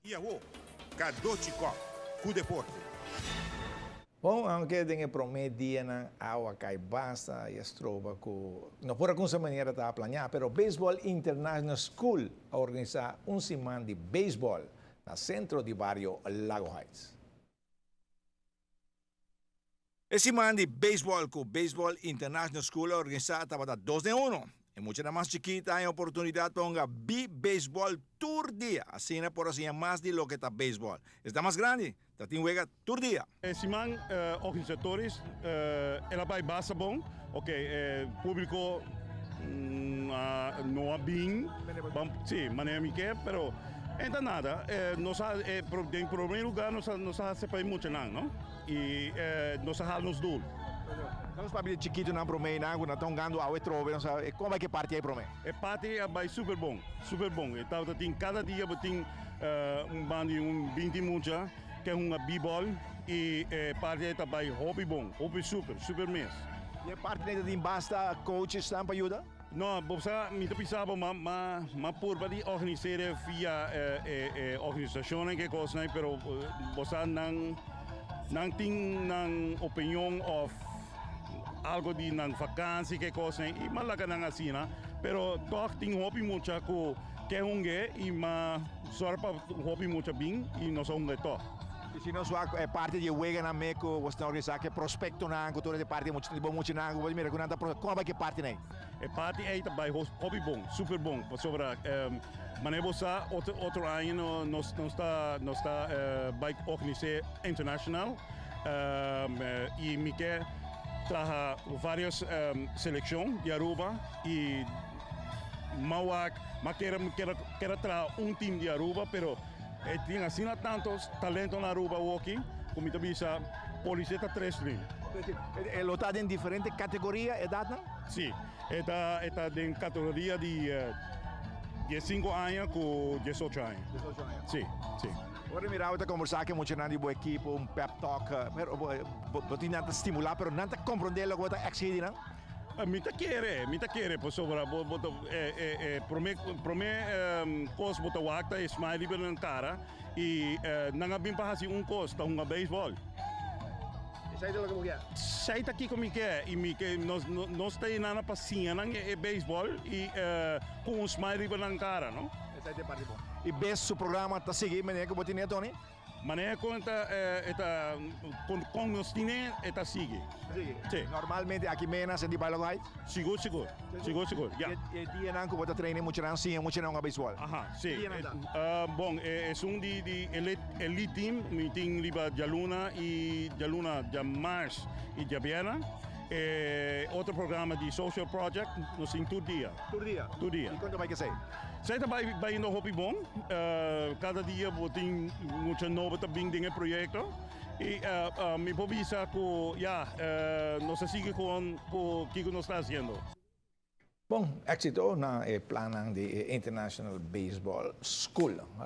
Iawo, Kadochiko, ku deporte. Bom, anche dinge promedia ng awa kay basta e trova ko no pura kung sa maniera ta planya pero Baseball International School organiza un siman di baseball na centro di barrio Lago Heights. Esse man de baseball com Baseball International School organizada para 2 de 1. E mucha na más chiquita hay oportunidad para un B-Baseball Tour Dia. Así na por así más de lo que está baseball. Está más grande, está tem juega Tour Dia. Simão, organizadores, ela vai basta bom, ok, público não é bem, sim, maneira me quer, pero então nada, nós em primeiro lugar nós separamos muito não, e nós halamos duro. Vamos para o chiquito na promeio na água, estão ganhando ao trove, não sabe como é que parte aí promeio. É parte vai super bom, super bom. Então tem cada dia tem bando 20 mucha que é uma b-ball e parte aí vai hobby bom, hobby super, super mesmo. E a parte de basta coaches estão para ajudar? Não, você me pensava mas por para organizar via organizações que coisa, pero você não tem opinião of algo de nang vakansie que coisa e malaga nang asina pero toch tem hobby muito que é e ma sorpa hobby muito bem e nós somos to. E se não sua parte de juega na meco você organiza que prospecto na cultura de parte muito na água mira como vai que parte né? É parte aí também hobby bom super bom sobre manebosa outro ano nós está vai organizar internacional e me quer traha várias seleções de Aruba e quer trazer time de Aruba, pero tem assim tantos talentos na Aruba walking, como também bisa polícia tá 3 rim. Ele está em diferentes categorias, idade não? Sim, está em categoria de 15 anos com 18 anos. 18 anos. Sim, sim. Ora mirava a conversar com muito nada de boa equipe, pep talk, pero botin nada estimular, pero nada compreender lo que está accedendo, não? Mita quer, por sobre coisa bota wakta é smile liber na cara e não bem para assim costa baseball. Sai de lo que quer. Sai aqui como quer e nós tem nada paciência não é baseball e com smile liber na cara, não? Sai de parte bom. E best su programa está seguindo, maneira que botin Tony? Maneira com nós tine eta sigue. Sim. Normalmente aqui menos em Lago Heights. Seguro. Yeah. E dia não que bota treino muito não baseball. Aha, sim. Bom, é de elite team, meeting liba Jaluna e Jaluna Jamars e Jabiana. Outro programa de social project nos em todo dia. Todo dia. E quanto vai que ser? Zij bij indo hobby bom. Cada dia tem muito novo também dingen projecto. E me pobisa que nós sigue com o que nós está fazendo. Bom, éxito na planang de International Baseball School.